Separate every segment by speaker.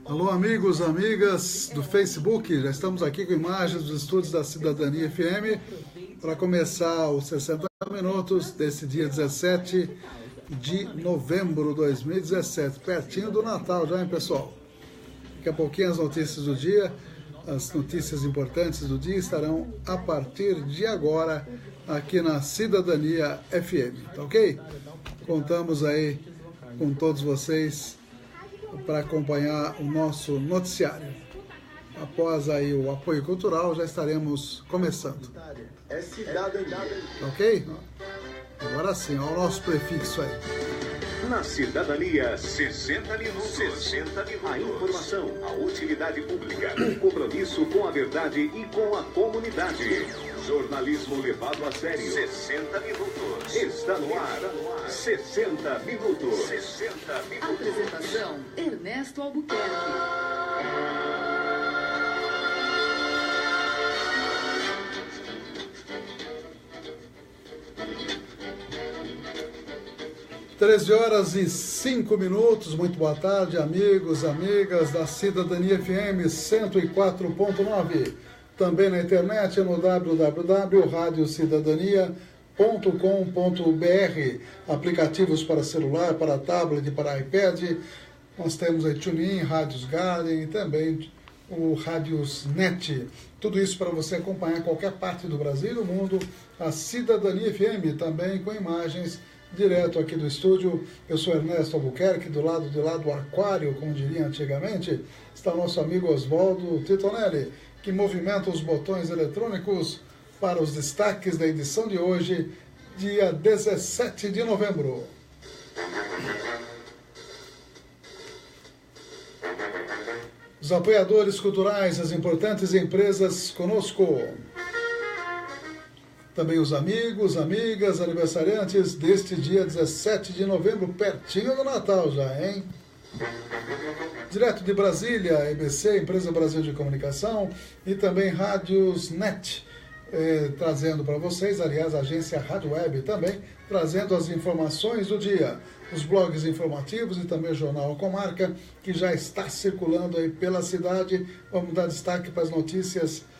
Speaker 1: Alô, amigos, amigas do Facebook, já estamos aqui com imagens dos estúdios da Cidadania FM para começar os 60 minutos desse dia 17 de novembro de 2017, pertinho do Natal já, hein, pessoal? Daqui a pouquinho as notícias do dia, as notícias importantes do dia estarão a partir de agora aqui na Cidadania FM, tá ok? Contamos aí com todos vocês para acompanhar o nosso noticiário. Após aí o apoio cultural, já estaremos começando. Ok? Agora sim, olha o nosso prefixo aí.
Speaker 2: Na Cidadania, 60 minutos. 60 minutos. A informação, a utilidade pública, o compromisso com a verdade e com a comunidade. Jornalismo levado a sério. 60 minutos. Está no ar. 60 minutos. 60 minutos.
Speaker 3: Apresentação: Ernesto Albuquerque.
Speaker 1: (13h05). Muito boa tarde, amigos, amigas da Cidadania FM 104.9. Também na internet no www.radiocidadania.com.br. Aplicativos para celular, para tablet, para iPad. Nós temos aí TuneIn, Rádios Garden e também o Rádios Net. Tudo isso para você acompanhar em qualquer parte do Brasil e do mundo. A Cidadania FM também com imagens direto aqui do estúdio. Eu sou Ernesto Albuquerque, do lado do aquário, como diria antigamente, está o nosso amigo Oswaldo Titonelli, que movimenta os botões eletrônicos para os destaques da edição de hoje, dia 17 de novembro. Os apoiadores culturais, as importantes empresas conosco. Também os amigos, amigas, aniversariantes deste dia 17 de novembro, pertinho do Natal já, hein? Direto de Brasília, EBC, Empresa Brasil de Comunicação, e também Rádios Net, trazendo para vocês, aliás, a agência Rádio Web também, trazendo as informações do dia, os blogs informativos e também o Jornal Comarca, que já está circulando aí pela cidade. Vamos dar destaque para as notícias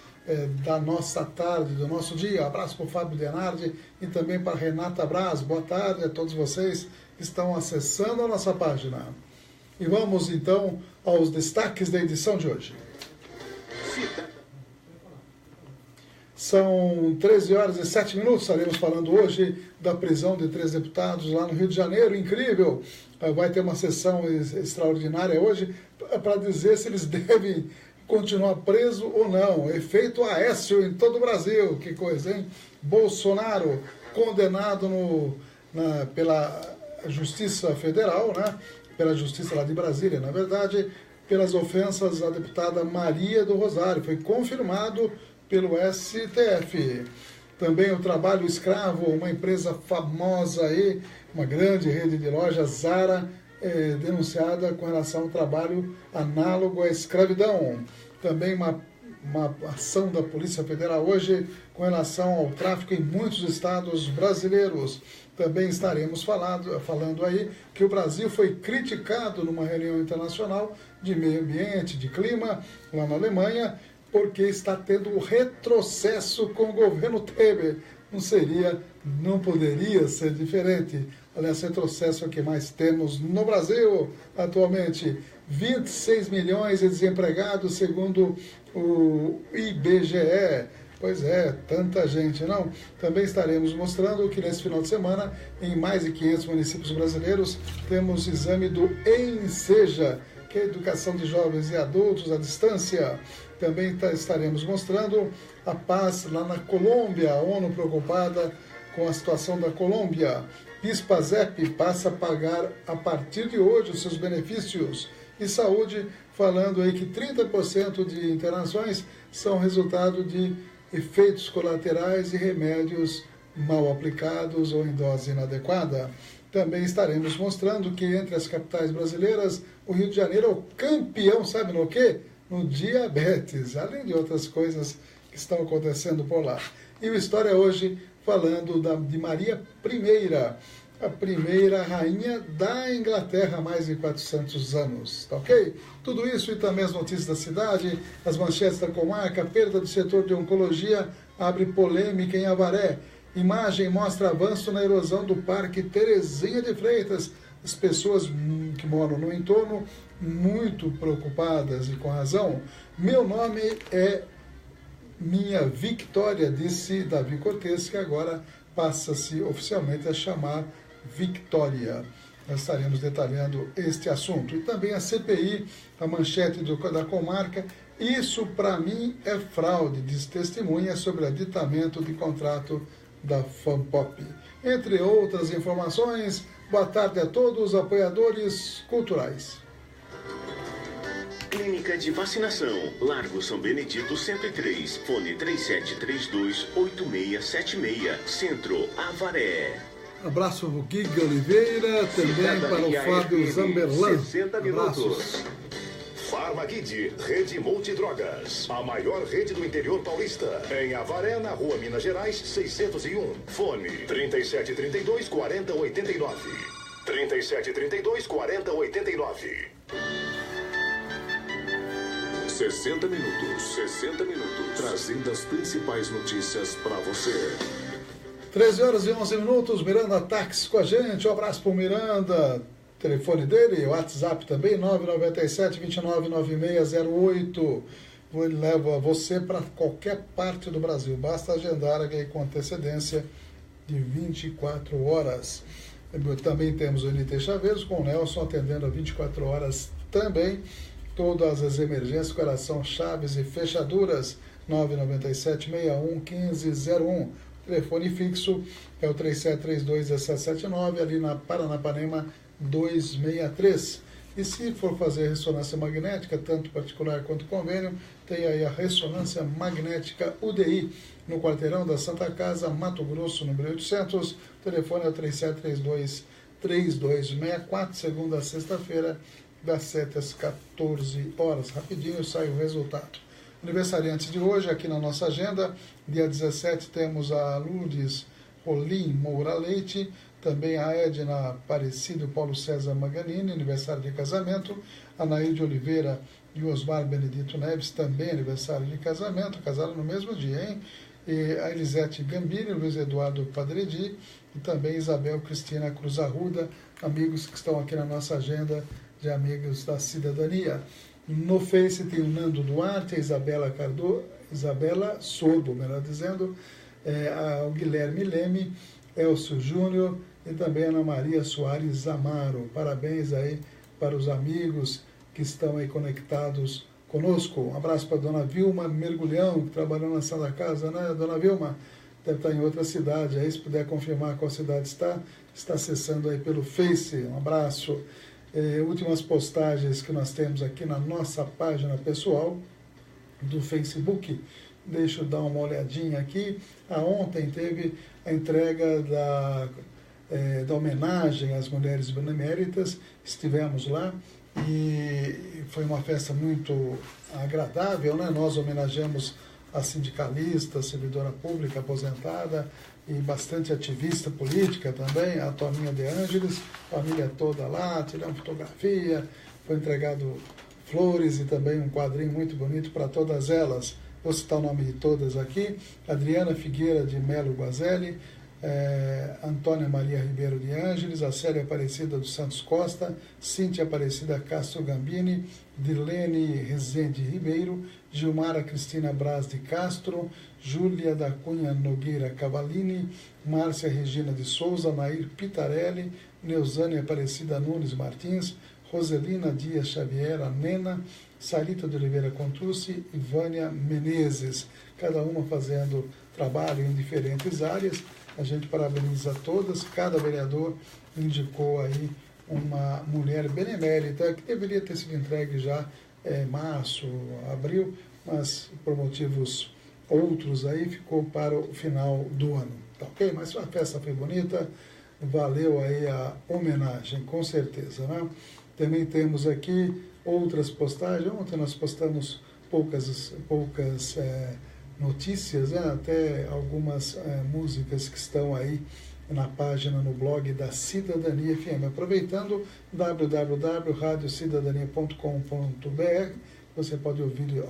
Speaker 1: da nossa tarde, do nosso dia. Abraço para o Fábio Denardi e também para a Renata Braz. Boa tarde a todos vocês que estão acessando a nossa página. E vamos então aos destaques da edição de hoje. São 13h07. Estaremos falando hoje da prisão de 3 deputados lá no Rio de Janeiro. Incrível! Vai ter uma sessão extraordinária hoje para dizer se eles devem continuar preso ou não. Efeito Aécio em todo o Brasil. Que coisa, hein? Bolsonaro condenado pela Justiça Federal, né? Pela Justiça lá de Brasília, na verdade, pelas ofensas à deputada Maria do Rosário. Foi confirmado pelo STF. Também o trabalho escravo, uma empresa famosa aí, uma grande rede de lojas, Zara, denunciada com relação ao trabalho análogo à escravidão. Também uma ação da Polícia Federal hoje com relação ao tráfico em muitos estados brasileiros. Também estaremos falando aí que o Brasil foi criticado numa reunião internacional de meio ambiente, de clima, lá na Alemanha, porque está tendo retrocesso com o governo Temer. Não poderia ser diferente. Aliás, retrocesso é o que mais temos no Brasil atualmente. 26 milhões de desempregados, segundo o IBGE. Pois é, tanta gente, não? Também estaremos mostrando que nesse final de semana, em mais de 500 municípios brasileiros, temos exame do ENSEJA, que é a Educação de Jovens e Adultos à Distância. Também estaremos mostrando a paz lá na Colômbia, a ONU preocupada com a situação da Colômbia. PIS/PASEP passa a pagar a partir de hoje os seus benefícios. E saúde, falando aí que 30% de internações são resultado de efeitos colaterais e remédios mal aplicados ou em dose inadequada. Também estaremos mostrando que entre as capitais brasileiras, o Rio de Janeiro é o campeão, sabe no quê? No diabetes, além de outras coisas que estão acontecendo por lá. E o História hoje falando de Maria I, a primeira rainha da Inglaterra há mais de 400 anos, tá ok? Tudo isso e também as notícias da cidade, as manchetes da comarca, perda do setor de oncologia abre polêmica em Avaré. Imagem mostra avanço na erosão do Parque Terezinha de Freitas. As pessoas que moram no entorno muito preocupadas e com razão. Meu nome é Minha Victória, disse Davi Cortez, que agora passa-se oficialmente a chamar Victória. Nós estaremos detalhando este assunto. E também a CPI, a manchete da comarca. Isso, para mim, é fraude, diz testemunha sobre aditamento de contrato da FAMPOP. Entre outras informações, boa tarde a todos, apoiadores culturais.
Speaker 2: Clínica de Vacinação, Largo São Benedito 103, fone 3732-8676, Centro, Avaré.
Speaker 1: Abraço ao Guiga Oliveira, também para o Fábio Zamberlan.
Speaker 2: 60 minutos.
Speaker 4: Farmaguide, rede multidrogas. A maior rede do interior paulista. Em Avaré, na rua Minas Gerais, 601. Fone 3732-4089. 3732-4089.
Speaker 2: 60 minutos, 60 minutos. Trazendo as principais notícias para você.
Speaker 1: 13 horas e 11 minutos, Miranda Táxi com a gente. Um abraço para o Miranda. Telefone dele, WhatsApp também, 997-299608. Ele leva você para qualquer parte do Brasil. Basta agendar aí com antecedência de 24 horas. Também temos o NT Chaveiros, com o Nelson atendendo a 24 horas também. Todas as emergências, coração, chaves e fechaduras, 997-61-1501. Telefone fixo é o 3732-1779, ali na Paranapanema 263. E se for fazer ressonância magnética, tanto particular quanto convênio, tem aí a ressonância magnética UDI, no quarteirão da Santa Casa, Mato Grosso, número 800. O telefone é o 3732-3264, segunda a sexta-feira, das 7 às 14 horas. Rapidinho sai o resultado. Aniversariantes de hoje, aqui na nossa agenda, dia 17 temos a Lourdes Rolim Moura Leite, também a Edna Aparecido Paulo César Maganini, aniversário de casamento, a Naide Oliveira e Osmar Benedito Neves, também aniversário de casamento, casaram no mesmo dia, hein? E a Elisete Gambini, Luiz Eduardo Padredi e também Isabel Cristina Cruz Arruda, amigos que estão aqui na nossa agenda de amigos da cidadania. No Face tem o Nando Duarte, a Isabela Sorbo, melhor dizendo, o Guilherme Leme, Elcio Júnior e também Ana Maria Soares Amaro. Parabéns aí para os amigos que estão aí conectados conosco. Um abraço para a dona Vilma Mergulhão, que trabalhou na Santa Casa, né, dona Vilma? Deve estar em outra cidade, aí se puder confirmar qual cidade está acessando aí pelo Face. Um abraço. Últimas postagens que nós temos aqui na nossa página pessoal do Facebook. Deixa eu dar uma olhadinha aqui. Ontem teve a entrega da homenagem às mulheres beneméritas. Estivemos lá e foi uma festa muito agradável, né? Nós homenageamos a sindicalista, servidora pública aposentada e bastante ativista política também, a Toninha de Ângeles, família toda lá, tiramos fotografia, foi entregado flores e também um quadrinho muito bonito para todas elas. Vou citar o nome de todas aqui: Adriana Figueira de Melo Guazelli, Antônia Maria Ribeiro de Ângeles, a Célia Aparecida dos Santos Costa, Cíntia Aparecida Castro Gambini, Dilene Rezende Ribeiro, Gilmara Cristina Braz de Castro, Júlia da Cunha Nogueira Cavalini, Márcia Regina de Souza, Nair Pitarelli, Neusânia Aparecida Nunes Martins, Roselina Dias Xavier, a Nena, Sarita de Oliveira Contrucci e Vânia Menezes, cada uma fazendo trabalho em diferentes áreas. A gente parabeniza todas, cada vereador indicou aí uma mulher benemérita, que deveria ter sido entregue já em março, abril, mas por motivos outros aí ficou para o final do ano, tá ok? Mas a festa foi bonita, valeu aí a homenagem, com certeza, né? Também temos aqui outras postagens. Ontem nós postamos poucas notícias, né? Até algumas músicas que estão aí na página, no blog da Cidadania FM. Aproveitando, www.radiocidadania.com.br, você pode ouvir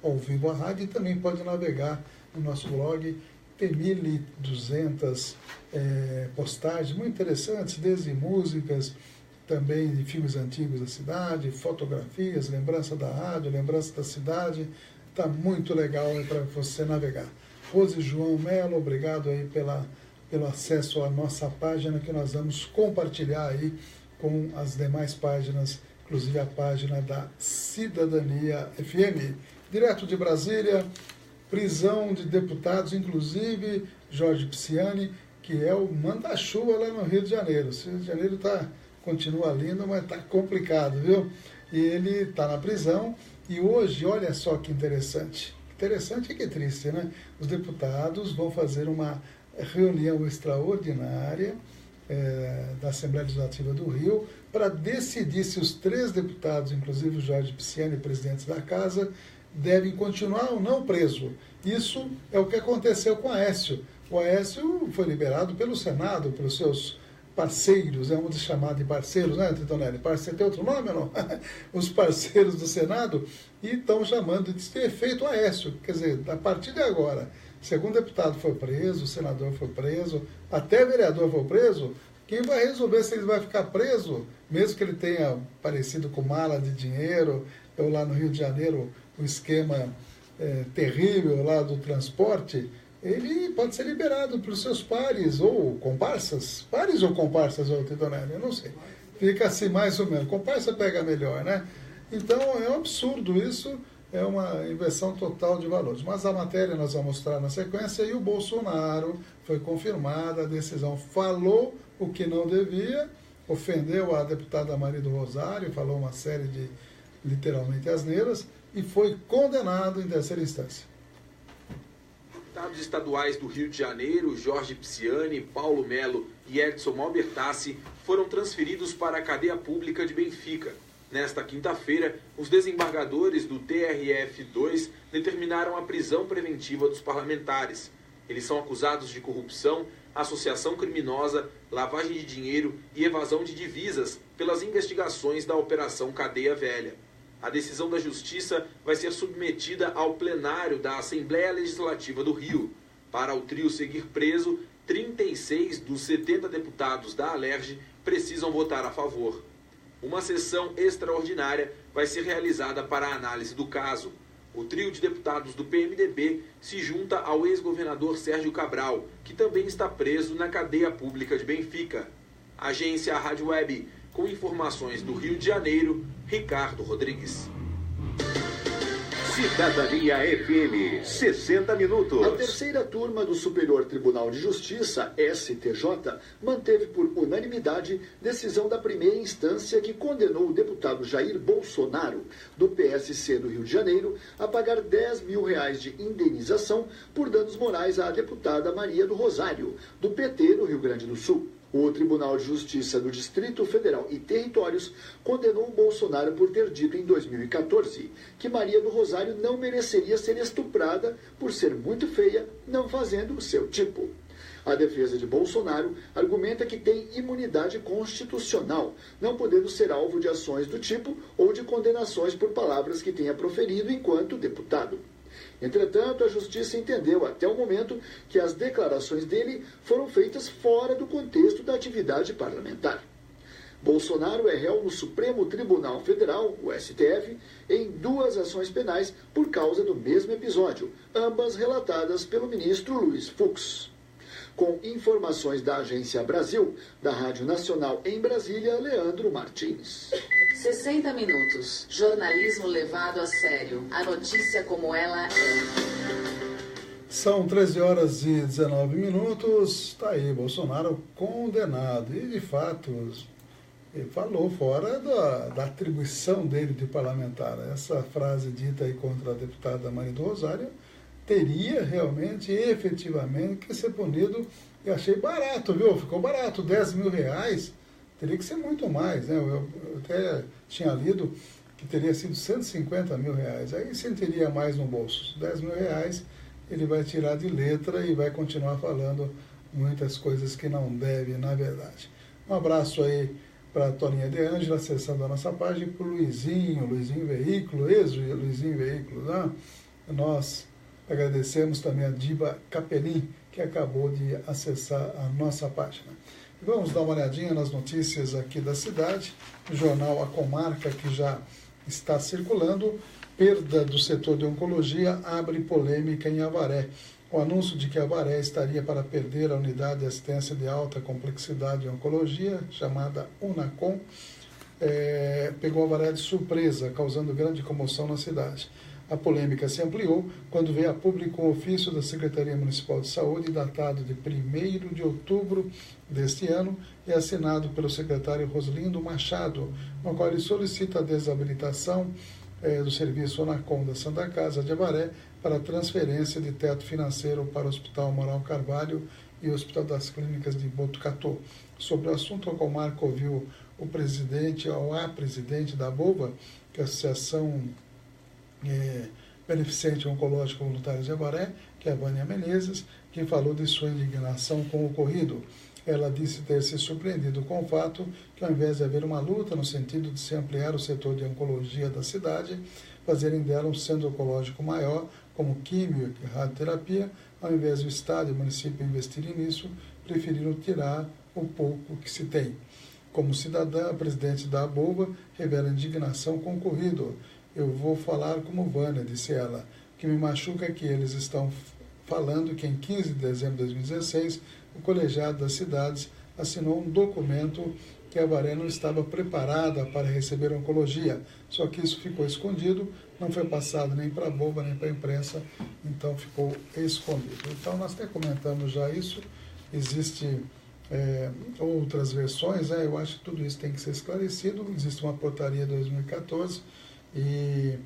Speaker 1: ao vivo a rádio e também pode navegar no nosso blog. Tem 1.200 postagens muito interessantes, desde músicas, também de filmes antigos da cidade, fotografias, lembrança da rádio, lembrança da cidade. Está muito legal para você navegar. Rose João Melo, obrigado aí pelo acesso à nossa página, que nós vamos compartilhar aí com as demais páginas, inclusive a página da Cidadania FM. Direto de Brasília, prisão de deputados, inclusive Jorge Pisciani, que é o manda-chuva lá no Rio de Janeiro. O Rio de Janeiro continua lindo, mas está complicado, viu? E ele está na prisão e hoje, olha só que interessante. Interessante e que triste, né? Os deputados vão fazer uma reunião extraordinária da Assembleia Legislativa do Rio para decidir se os 3 deputados, inclusive o Jorge Pisciani, presidente da Casa, devem continuar ou não preso. Isso é o que aconteceu com o Aécio. O Aécio foi liberado pelo Senado, pelos seus parceiros, vamos chamar de parceiros, né, Titonelli? Parceiro tem outro nome ou não? Os parceiros do Senado, e estão chamando de efeito Aécio. Quer dizer, a partir de agora, segundo deputado foi preso, o senador foi preso, até vereador foi preso, quem vai resolver se ele vai ficar preso, mesmo que ele tenha parecido com mala de dinheiro, ou lá no Rio de Janeiro, o esquema terrível lá do transporte, ele pode ser liberado pelos seus pares ou comparsas. Pares ou comparsas, Titonelli? Eu não sei. Fica assim mais ou menos. Comparsa pega melhor, né? Então é um absurdo isso, é uma inversão total de valores. Mas a matéria nós vamos mostrar na sequência e o Bolsonaro foi confirmada a decisão. Falou o que não devia, ofendeu a deputada Maria do Rosário, falou uma série de, literalmente, asneiras, e foi condenado em terceira instância.
Speaker 5: Deputados estaduais do Rio de Janeiro, Jorge Pisciani, Paulo Melo e Edson Malbertassi, foram transferidos para a cadeia pública de Benfica. Nesta quinta-feira, os desembargadores do TRF-2 determinaram a prisão preventiva dos parlamentares. Eles são acusados de corrupção, associação criminosa, lavagem de dinheiro e evasão de divisas pelas investigações da Operação Cadeia Velha. A decisão da Justiça vai ser submetida ao plenário da Assembleia Legislativa do Rio. Para o trio seguir preso, 36 dos 70 deputados da Alerj precisam votar a favor. Uma sessão extraordinária vai ser realizada para a análise do caso. O trio de deputados do PMDB se junta ao ex-governador Sérgio Cabral, que também está preso na cadeia pública de Benfica. Agência Rádio Web, com informações do Rio de Janeiro, Ricardo Rodrigues.
Speaker 2: Cidadania FM, 60 minutos.
Speaker 6: A terceira turma do Superior Tribunal de Justiça, STJ, manteve por unanimidade decisão da primeira instância que condenou o deputado Jair Bolsonaro, do PSC do Rio de Janeiro, a pagar R$10 mil de indenização por danos morais à deputada Maria do Rosário, do PT do Rio Grande do Sul. O Tribunal de Justiça do Distrito Federal e Territórios condenou Bolsonaro por ter dito em 2014 que Maria do Rosário não mereceria ser estuprada por ser muito feia, não fazendo o seu tipo. A defesa de Bolsonaro argumenta que tem imunidade constitucional, não podendo ser alvo de ações do tipo ou de condenações por palavras que tenha proferido enquanto deputado. Entretanto, a Justiça entendeu até o momento que as declarações dele foram feitas fora do contexto da atividade parlamentar. Bolsonaro é réu no Supremo Tribunal Federal, o STF, em 2 ações penais por causa do mesmo episódio, ambas relatadas pelo ministro Luiz Fux. Com informações da Agência Brasil, da Rádio Nacional em Brasília, Leandro Martins.
Speaker 3: 60 minutos. Jornalismo levado a sério. A notícia como ela é.
Speaker 1: São 13 horas e 19 minutos. Está aí, Bolsonaro condenado. E, de fato, ele falou fora da atribuição dele de parlamentar. Essa frase dita aí contra a deputada Maria do Rosário teria realmente, efetivamente, que ser punido. E achei barato, viu? Ficou barato, R$10 mil. Teria que ser muito mais, né? Eu até tinha lido que teria sido R$150 mil. Aí sentiria mais no bolso. R$10 mil ele vai tirar de letra e vai continuar falando muitas coisas que não deve, na verdade. Um abraço aí para a Toninha de Ângela, acessando a nossa página, e para o Luizinho Veículo, Luizinho Veículo, né? Nós agradecemos também a Diba Capelin, que acabou de acessar a nossa página. E vamos dar uma olhadinha nas notícias aqui da cidade. O jornal A Comarca, que já está circulando. Perda do setor de oncologia abre polêmica em Avaré. O anúncio de que Avaré estaria para perder a unidade de assistência de alta complexidade em oncologia, chamada UNACOM, pegou Avaré de surpresa, causando grande comoção na cidade. A polêmica se ampliou quando veio a público um ofício da Secretaria Municipal de Saúde, datado de 1º de outubro deste ano, e assinado pelo secretário Roslindo Machado, no qual ele solicita a desabilitação do serviço UNACOM da Santa Casa de Avaré para transferência de teto financeiro para o Hospital Moral Carvalho e o Hospital das Clínicas de Botucatu. Sobre o assunto, a Comarca ouviu o presidente, ou a presidente da ABOVA, que é a Associação Beneficente Oncológico Voluntário de Avaré, que é a Vânia Menezes, que falou de sua indignação com o ocorrido. Ela disse ter se surpreendido com o fato que, ao invés de haver uma luta no sentido de se ampliar o setor de oncologia da cidade, fazerem dela um centro oncológico maior, como químio e radioterapia, ao invés do Estado e o município investirem nisso, preferiram tirar o pouco que se tem. Como cidadã, a presidente da ABOVA revela indignação com o ocorrido. Eu vou falar como Vânia, disse ela. O que me machuca é que eles estão falando que em 15 de dezembro de 2016, o colegiado das cidades assinou um documento que a Avaré não estava preparada para receber oncologia. Só que isso ficou escondido, não foi passado nem para a ABOVA, nem para a imprensa, então ficou escondido. Então, nós até comentamos já isso, existe outras versões, eu acho que tudo isso tem que ser esclarecido. Existe uma portaria de 2014 e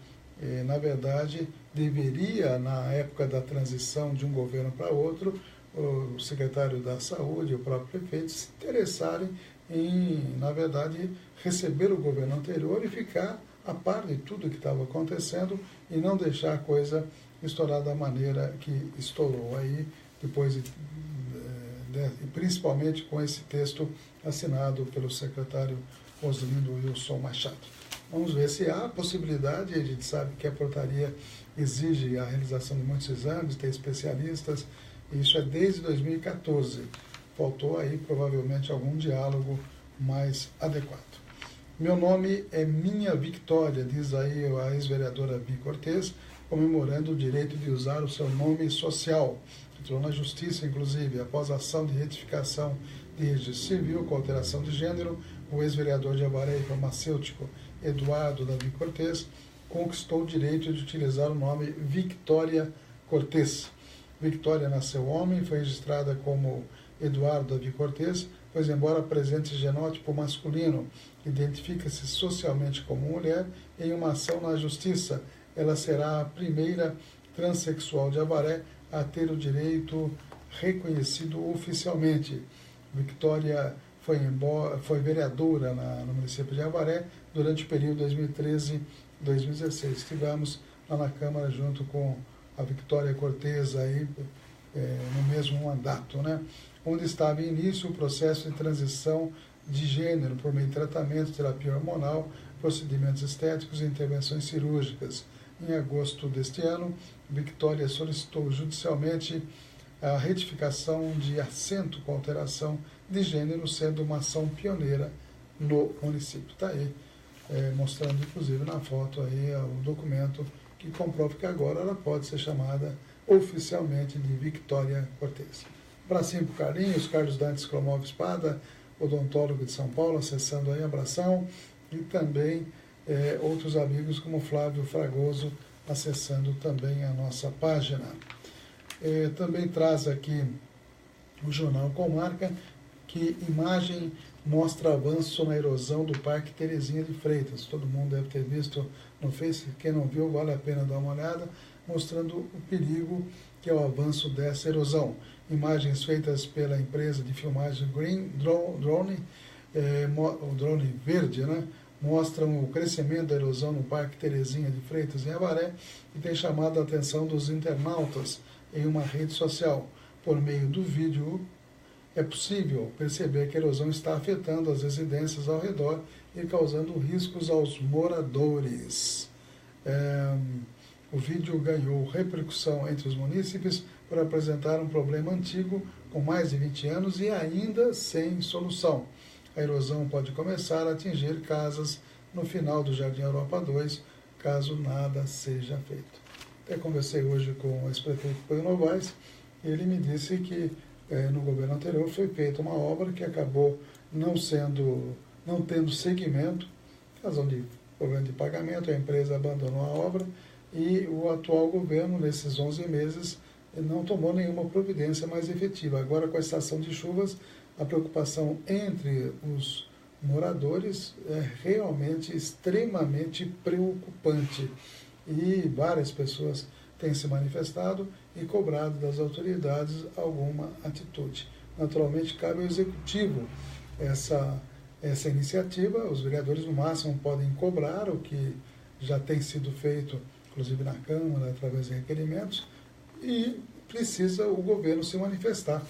Speaker 1: na verdade, deveria, na época da transição de um governo para outro, o secretário da Saúde e o próprio prefeito se interessarem em, na verdade, receber o governo anterior e ficar a par de tudo que estava acontecendo e não deixar a coisa estourar da maneira que estourou aí, depois, principalmente com esse texto assinado pelo secretário Roslindo Wilson Machado. Vamos ver se há possibilidade. A gente sabe que a portaria exige a realização de muitos exames, tem especialistas, e isso é desde 2014. Faltou aí provavelmente algum diálogo mais adequado. Meu nome é Minha Vitória, diz aí a ex-vereadora Bi Cortez, comemorando o direito de usar o seu nome social. Entrou na justiça, inclusive, após a ação de retificação de registro civil com alteração de gênero, o ex-vereador de Avaré e farmacêutico Eduardo Davi Cortez conquistou o direito de utilizar o nome Victória Cortez. Victória nasceu homem, foi registrada como Eduardo Davi Cortez, pois embora apresente genótipo masculino, identifica-se socialmente como mulher. Em uma ação na justiça, ela será a primeira transexual de Avaré a ter o direito reconhecido oficialmente. Victória foi vereadora no município de Avaré durante o período 2013-2016. Estivemos lá na Câmara junto com a Victória Cortez aí, no mesmo mandato, né? Onde estava em início o processo de transição de gênero por meio de tratamento, terapia hormonal, procedimentos estéticos e intervenções cirúrgicas. Em agosto deste ano, Victória solicitou judicialmente a retificação de assento com alteração de gênero, sendo uma ação pioneira no município. Está aí, mostrando inclusive na foto aí o documento que comprova que agora ela pode ser chamada oficialmente de Victória Cortez. Abracinho para o Carlinhos, Carlos Dantes Cromov Espada, odontólogo de São Paulo, acessando aí, abração, e também outros amigos como Flávio Fragoso, acessando também a nossa página. Também traz aqui o jornal Comarca, que imagem mostra avanço na erosão do Parque Terezinha de Freitas. Todo mundo deve ter visto no Facebook, quem não viu vale a pena dar uma olhada, mostrando o perigo que é o avanço dessa erosão. Imagens feitas pela empresa de filmagem Green Drone, o drone verde, né, mostram o crescimento da erosão no Parque Terezinha de Freitas, em Avaré, e tem chamado a atenção dos internautas em uma rede social. Por meio do vídeo, é possível perceber que a erosão está afetando as residências ao redor e causando riscos aos moradores. O vídeo ganhou repercussão entre os munícipes por apresentar um problema antigo com mais de 20 anos e ainda sem solução. A erosão pode começar a atingir casas no final do Jardim Europa 2, caso nada seja feito. Até conversei hoje com o ex-prefeito Pedro Novaes e ele me disse que no governo anterior foi feita uma obra que acabou não tendo seguimento, razão de problema de pagamento, a empresa abandonou a obra e o atual governo, nesses 11 meses, não tomou nenhuma providência mais efetiva. Agora, com a estação de chuvas, a preocupação entre os moradores é realmente extremamente preocupante. E várias pessoas têm se manifestado e cobrado das autoridades alguma atitude. Naturalmente, cabe ao Executivo essa iniciativa. Os vereadores, no máximo, podem cobrar o que já tem sido feito, inclusive na Câmara, através de requerimentos, e precisa o governo se manifestar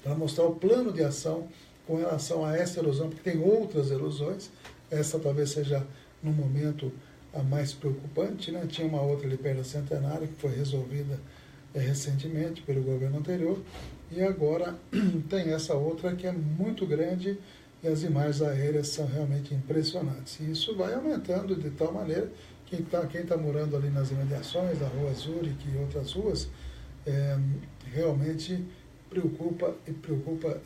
Speaker 1: para mostrar o plano de ação com relação a essa erosão, porque tem outras erosões. Essa talvez seja, no momento, a mais preocupante, né? Tinha uma outra ali perto da Centenário, que foi resolvida recentemente pelo governo anterior, e agora tem essa outra que é muito grande e as imagens aéreas são realmente impressionantes. E isso vai aumentando de tal maneira que quem está morando ali nas imediações da Rua Zurich e outras ruas, realmente preocupa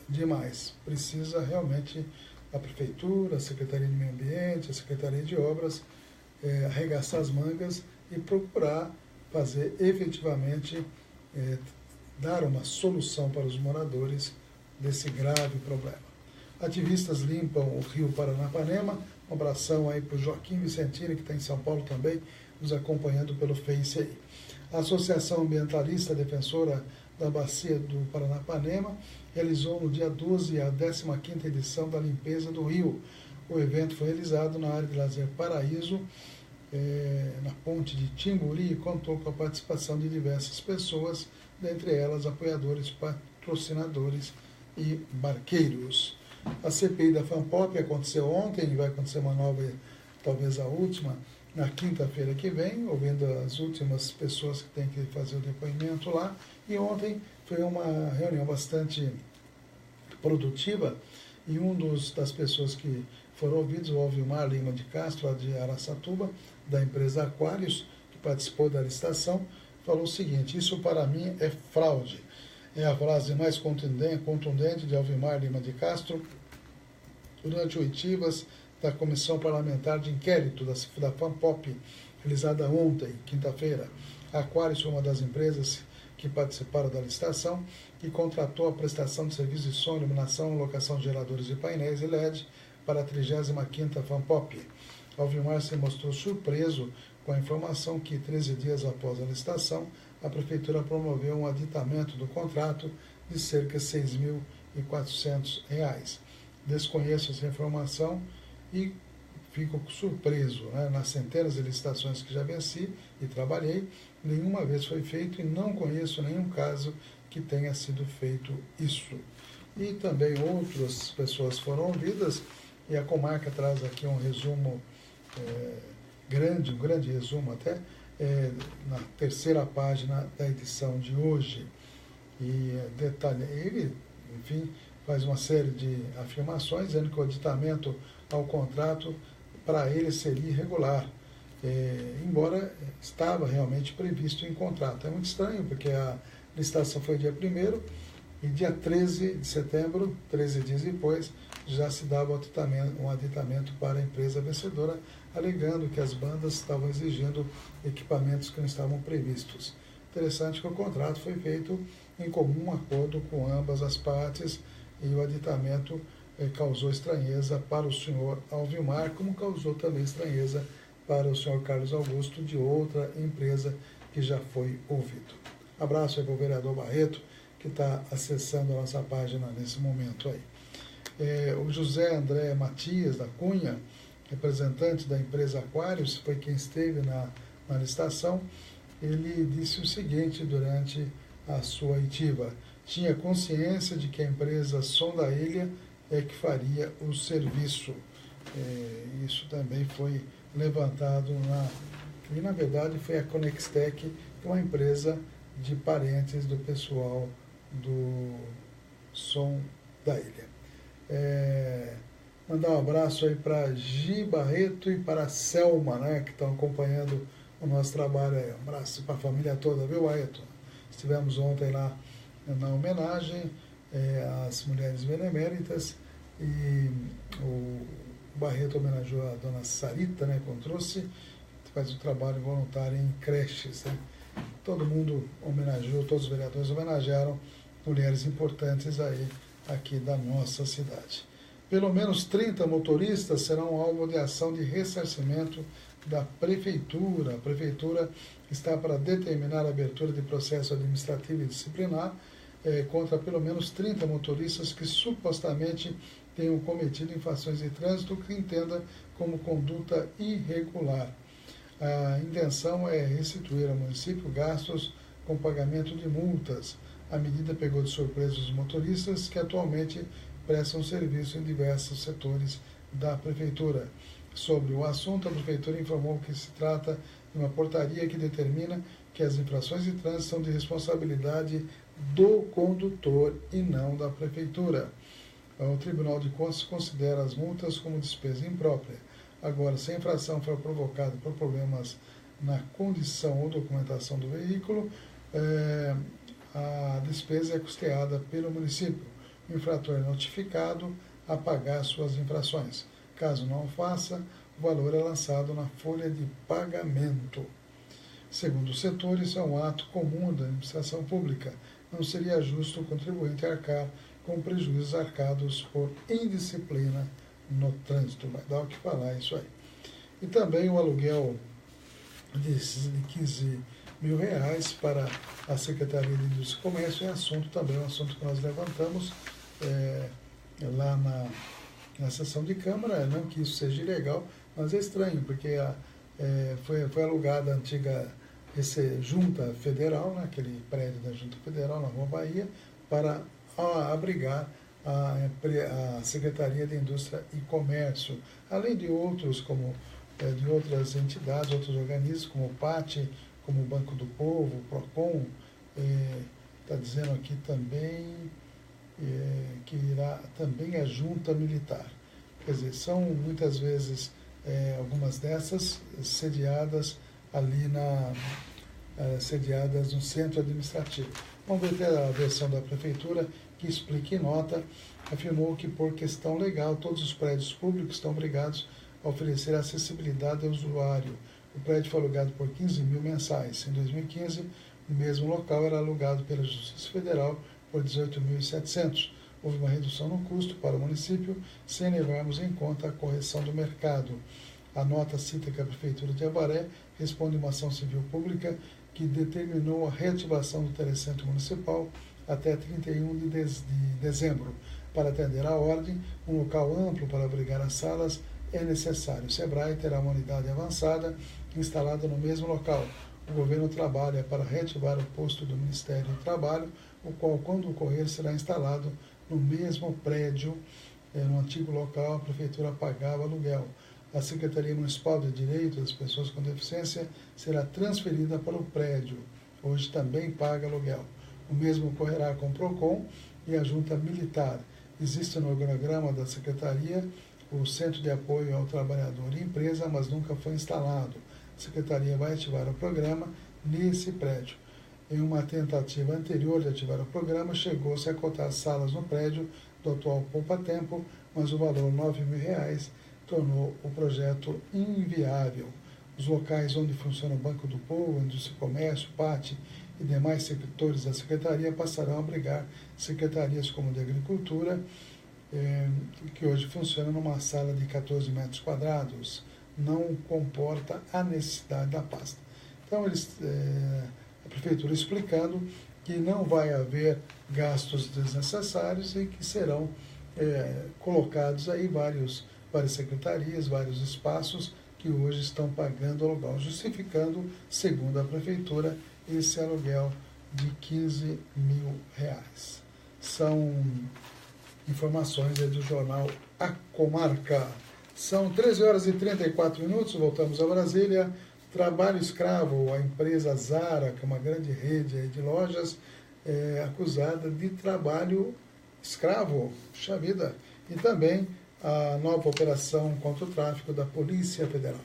Speaker 1: demais. Precisa realmente a Prefeitura, a Secretaria de Meio Ambiente, a Secretaria de Obras arregaçar as mangas e procurar fazer efetivamente, dar uma solução para os moradores desse grave problema. Ativistas limpam o rio Paranapanema. Um abração aí para o Joaquim Vicentini, que está em São Paulo também, nos acompanhando pelo Face aí. A Associação Ambientalista Defensora da Bacia do Paranapanema realizou no dia 12 a 15ª edição da limpeza do rio. O evento foi realizado na área de lazer Paraíso, na ponte de Timburi, e contou com a participação de diversas pessoas, dentre elas apoiadores, patrocinadores e barqueiros. A CPI da FANPOP aconteceu ontem e vai acontecer uma nova, talvez a última, na quinta-feira que vem, ouvindo as últimas pessoas que têm que fazer o depoimento lá. E ontem foi uma reunião bastante produtiva e das pessoas que foram ouvidos, o Alvimar Lima de Castro, lá de Araçatuba, da empresa Aquários, que participou da licitação, falou o seguinte: isso para mim é fraude. É a frase mais contundente de Alvimar Lima de Castro durante oitivas da Comissão Parlamentar de Inquérito da FANPOP, realizada ontem, quinta-feira. A Aquários foi uma das empresas que participaram da licitação e contratou a prestação de serviços de som, iluminação, locação de geradores e painéis e LED para a 35ª FANPOP. Alvimar se mostrou surpreso com a informação que, 13 dias após a licitação, a Prefeitura promoveu um aditamento do contrato de cerca de R$ 6.400. Desconheço essa informação e fico surpreso, né? Nas centenas de licitações que já venci e trabalhei, nenhuma vez foi feito e não conheço nenhum caso que tenha sido feito isso. E também outras pessoas foram ouvidas, e a comarca traz aqui um resumo um grande resumo até, na terceira página da edição de hoje. E ele, enfim, faz uma série de afirmações, dizendo que o aditamento ao contrato para ele seria irregular, embora estava realmente previsto em contrato. É muito estranho, porque a licitação foi dia 1º e dia 13 de setembro, 13 dias depois, já se dava um aditamento para a empresa vencedora, alegando que as bandas estavam exigindo equipamentos que não estavam previstos. Interessante que o contrato foi feito em comum acordo com ambas as partes e o aditamento causou estranheza para o senhor Alvimar, como causou também estranheza para o senhor Carlos Augusto, de outra empresa que já foi ouvido. Abraço aí para o vereador Barreto, que está acessando a nossa página nesse momento aí. O José André Matias da Cunha, representante da empresa Aquários, foi quem esteve na licitação. Ele disse o seguinte durante a sua oitiva: tinha consciência de que a empresa Som da Ilha é que faria o serviço. Isso também foi levantado e na verdade foi a Conextec, que é uma empresa de parentes do pessoal do Som da Ilha. Mandar um abraço aí para Gi Barreto e para a Selma, né, que estão acompanhando o nosso trabalho aí. Um abraço para a família toda, viu, Barreto? Estivemos ontem lá na homenagem às mulheres beneméritas e o Barreto homenageou a dona Sarita, né, quando trouxe, faz um trabalho voluntário em creches, né? Todo mundo homenageou, todos os vereadores homenagearam mulheres importantes aí aqui da nossa cidade. Pelo menos 30 motoristas serão alvo de ação de ressarcimento da Prefeitura. A Prefeitura está para determinar a abertura de processo administrativo e disciplinar contra pelo menos 30 motoristas que supostamente tenham cometido infrações de trânsito que entenda como conduta irregular. A intenção é restituir ao município gastos com pagamento de multas. A medida pegou de surpresa os motoristas que atualmente prestam serviço em diversos setores da Prefeitura. Sobre o assunto, a Prefeitura informou que se trata de uma portaria que determina que as infrações de trânsito são de responsabilidade do condutor e não da Prefeitura. O Tribunal de Contas considera as multas como despesa imprópria. Agora, se a infração for provocada por problemas na condição ou documentação do veículo, a despesa é custeada pelo município. O infrator é notificado a pagar suas infrações. Caso não o faça, o valor é lançado na folha de pagamento. Segundo o setor, isso é um ato comum da administração pública. Não seria justo o contribuinte arcar com prejuízos arcados por indisciplina no trânsito. Vai dar o que falar isso aí. E também o aluguel de 15 mil reais para a Secretaria de Indústria e Comércio é assunto também, um assunto que nós levantamos lá na sessão de Câmara, não que isso seja ilegal, mas é estranho, porque foi alugada a antiga Junta Federal, né, aquele prédio da Junta Federal na Rua Bahia, para abrigar a Secretaria de Indústria e Comércio, além de outros, como de outras entidades, outros organismos, como o PAT, como o Banco do Povo, o PROCON, está dizendo aqui também que irá também a Junta Militar. Quer dizer, são muitas vezes algumas dessas sediadas ali sediadas no centro administrativo. Vamos ver a versão da Prefeitura, que explica em nota, afirmou que por questão legal todos os prédios públicos estão obrigados a oferecer acessibilidade ao usuário. O prédio foi alugado por 15 mil mensais. Em 2015, o mesmo local era alugado pela Justiça Federal por 18.700. Houve uma redução no custo para o município, sem levarmos em conta a correção do mercado. A nota cita que a Prefeitura de Avaré responde uma ação civil pública que determinou a reativação do telecentro municipal até 31 de dezembro. Para atender à ordem, um local amplo para abrigar as salas é necessário. O SEBRAE terá uma unidade avançada instalada no mesmo local. O governo trabalha para reativar o posto do Ministério do Trabalho, o qual, quando ocorrer, será instalado no mesmo prédio, no antigo local. A Prefeitura pagava aluguel. A Secretaria Municipal de Direitos das Pessoas com Deficiência será transferida para o prédio. Hoje também paga aluguel. O mesmo ocorrerá com o PROCON e a Junta Militar. Existe no organograma da Secretaria o Centro de Apoio ao Trabalhador e Empresa, mas nunca foi instalado. A Secretaria vai ativar o programa nesse prédio. Em uma tentativa anterior de ativar o programa, chegou-se a cotar salas no prédio do atual Poupa Tempo, mas o valor R$ 9.000 tornou o projeto inviável. Os locais onde funciona o Banco do Povo, Indústria e Comércio, PAT e demais setores da Secretaria passarão a abrigar secretarias como de Agricultura, que hoje funciona numa sala de 14 metros quadrados, não comporta a necessidade da pasta. Então, a Prefeitura explicando que não vai haver gastos desnecessários e que serão colocados aí várias secretarias, vários espaços que hoje estão pagando aluguel, justificando, segundo a Prefeitura, esse aluguel de R$15.000. São informações do jornal A Comarca. São 13h34, voltamos a Brasília. Trabalho escravo, a empresa Zara, que é uma grande rede de lojas, é acusada de trabalho escravo, puxa vida. E também a nova operação contra o tráfico da Polícia Federal.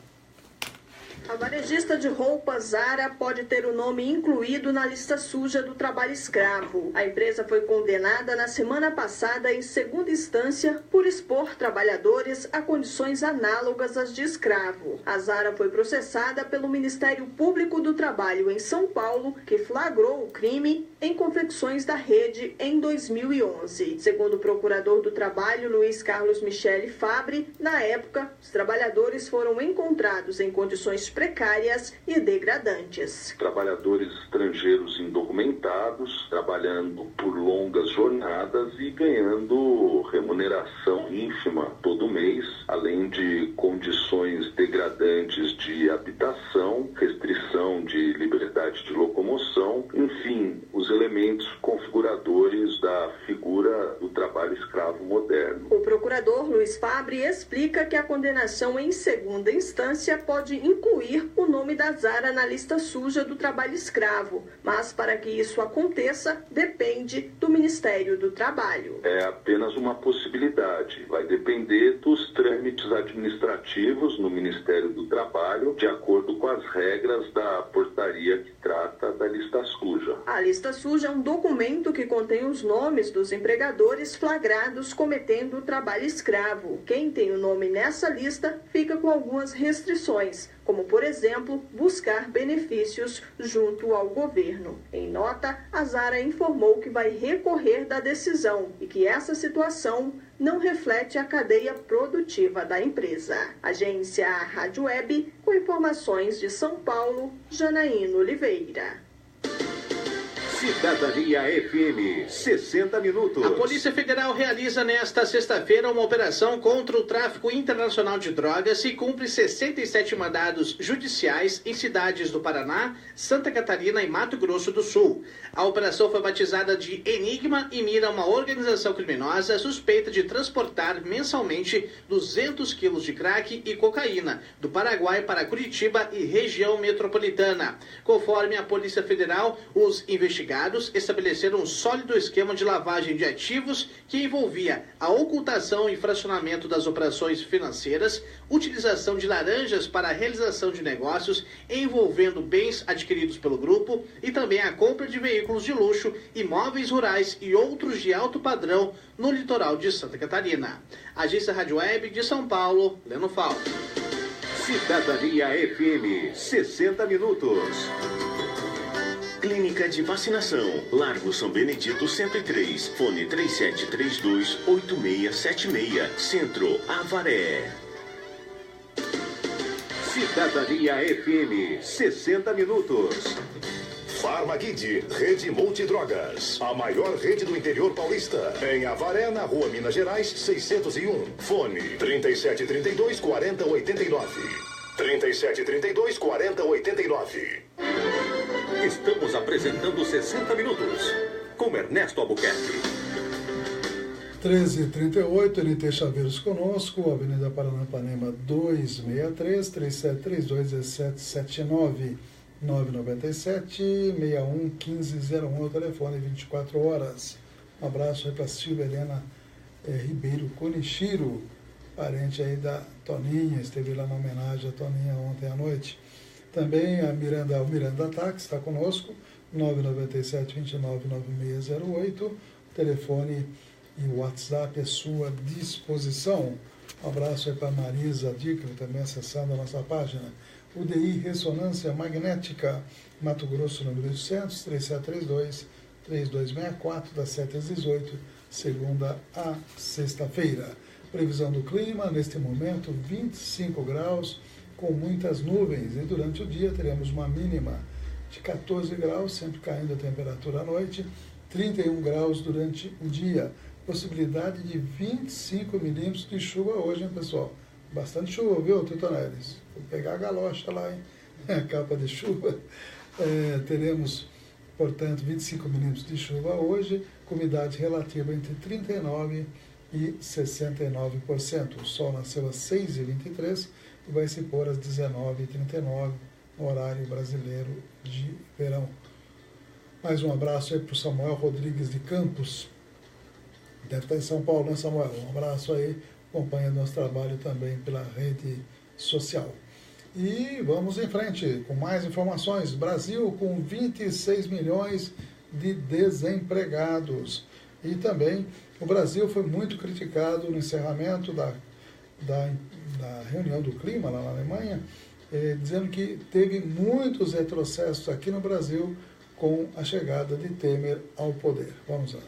Speaker 7: A varejista de roupas Zara pode ter o nome incluído na lista suja do trabalho escravo. A empresa foi condenada na semana passada em segunda instância por expor trabalhadores a condições análogas às de escravo. A Zara foi processada pelo Ministério Público do Trabalho em São Paulo, que flagrou o crime em confecções da rede em 2011. Segundo o procurador do Trabalho, Luiz Carlos Michele Fabre, na época, os trabalhadores foram encontrados em condições precárias e degradantes.
Speaker 8: Trabalhadores estrangeiros indocumentados, trabalhando por longas jornadas e ganhando remuneração ínfima todo mês, além de condições degradantes de habitação, restrição de liberdade de locomoção, enfim, os elementos configuradores da figura do trabalho escravo moderno.
Speaker 7: O procurador Luiz Fabre explica que a condenação em segunda instância pode incluir o nome da Zara na lista suja do trabalho escravo, mas para que isso aconteça, depende do Ministério do Trabalho.
Speaker 8: É apenas uma possibilidade, vai depender dos trâmites administrativos no Ministério do Trabalho, de acordo com as regras da portaria que trata da lista suja.
Speaker 7: A lista suja é um documento que contém os nomes dos empregadores flagrados cometendo o trabalho escravo. Quem tem o nome nessa lista fica com algumas restrições, como, por exemplo, buscar benefícios junto ao governo. Em nota, a Zara informou que vai recorrer da decisão e que essa situação não reflete a cadeia produtiva da empresa. Agência Rádio Web, com informações de São Paulo, Janaína Oliveira.
Speaker 2: Cidadania FM, 60 minutos.
Speaker 9: A Polícia Federal realiza nesta sexta-feira uma operação contra o tráfico internacional de drogas e cumpre 67 mandados judiciais em cidades do Paraná, Santa Catarina e Mato Grosso do Sul. A operação foi batizada de Enigma e mira uma organização criminosa suspeita de transportar mensalmente 200 quilos de crack e cocaína do Paraguai para Curitiba e região metropolitana. Conforme a Polícia Federal, os investigados estabeleceram um sólido esquema de lavagem de ativos que envolvia a ocultação e fracionamento das operações financeiras, utilização de laranjas para a realização de negócios envolvendo bens adquiridos pelo grupo e também a compra de veículos de luxo, imóveis rurais e outros de alto padrão no litoral de Santa Catarina. Agência Rádio Web de São Paulo, Leno Fal.
Speaker 2: Cidadania FM, 60 minutos.
Speaker 10: Clínica de Vacinação, Largo São Benedito 103, fone 3732-8676, Centro, Avaré.
Speaker 2: Cidadania FM, 60 minutos.
Speaker 4: Farmaguide, Rede Multidrogas, a maior rede do interior paulista. Em Avaré, na Rua Minas Gerais, 601. Fone 3732-4089. 3732-4089.
Speaker 2: Estamos apresentando 60 minutos com Ernesto Albuquerque.
Speaker 1: 13h38, NT Chaveiros conosco, Avenida Paranapanema 263, 3732-1779, 997-61-1501, o telefone 24 horas. Um abraço aí para Silvia Helena Ribeiro Conichiro, parente aí da Toninha, esteve lá na homenagem à Toninha ontem à noite. Também o Miranda Táxi está conosco, 997-299608, o telefone e o WhatsApp à sua disposição. Um abraço aí para Marisa Dicker, também acessando a nossa página. UDI Ressonância Magnética, Mato Grosso, número 800, 3732-3264, das 7 às 18, segunda a sexta-feira. Previsão do clima, neste momento, 25 graus, com muitas nuvens, e durante o dia teremos uma mínima de 14 graus, sempre caindo a temperatura à noite, 31 graus durante o dia, possibilidade de 25 milímetros de chuva hoje, hein, pessoal? Bastante chuva, viu, Tutonelis? Vou pegar a galocha lá, hein? A capa de chuva. Teremos portanto 25 milímetros de chuva hoje, com umidade relativa entre 39% e 69%. O sol nasceu às 6h23 e vai se pôr às 19h39, no horário brasileiro de verão. Mais um abraço aí para o Samuel Rodrigues de Campos. Deve estar em São Paulo, né, Samuel? Um abraço aí, acompanha nosso trabalho também pela rede social. E vamos em frente com mais informações. Brasil com 26 milhões de desempregados. E também o Brasil foi muito criticado no encerramento da reunião do clima lá na Alemanha, dizendo que teve muitos retrocessos aqui no Brasil com a chegada de Temer ao poder. Vamos lá.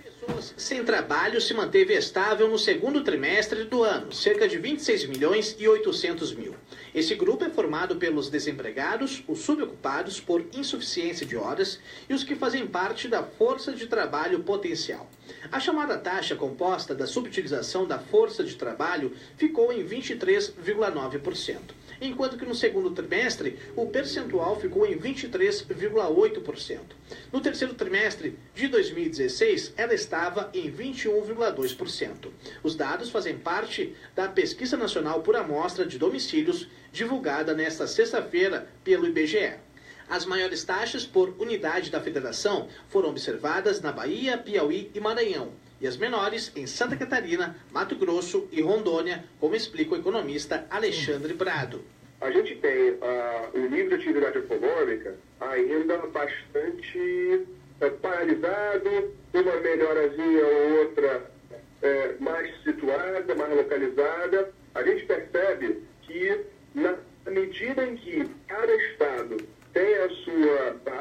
Speaker 9: Pessoas sem trabalho se manteve estável no segundo trimestre do ano, cerca de 26 milhões e 800 mil. Esse grupo é formado pelos desempregados, os subocupados por insuficiência de horas e os que fazem parte da força de trabalho potencial. A chamada taxa composta da subutilização da força de trabalho ficou em 23,9%. Enquanto que no segundo trimestre o percentual ficou em 23,8%. No terceiro trimestre de 2016, ela estava em 21,2%. Os dados fazem parte da Pesquisa Nacional por Amostra de Domicílios, divulgada nesta sexta-feira pelo IBGE. As maiores taxas por unidade da federação foram observadas na Bahia, Piauí e Maranhão, e as menores em Santa Catarina, Mato Grosso e Rondônia, como explica o economista Alexandre Prado.
Speaker 11: A gente tem o nível de atividade econômica ainda bastante paralisado, uma melhorazinha ou outra mais situada, mais localizada. A gente percebe que na medida em que cada estado tem a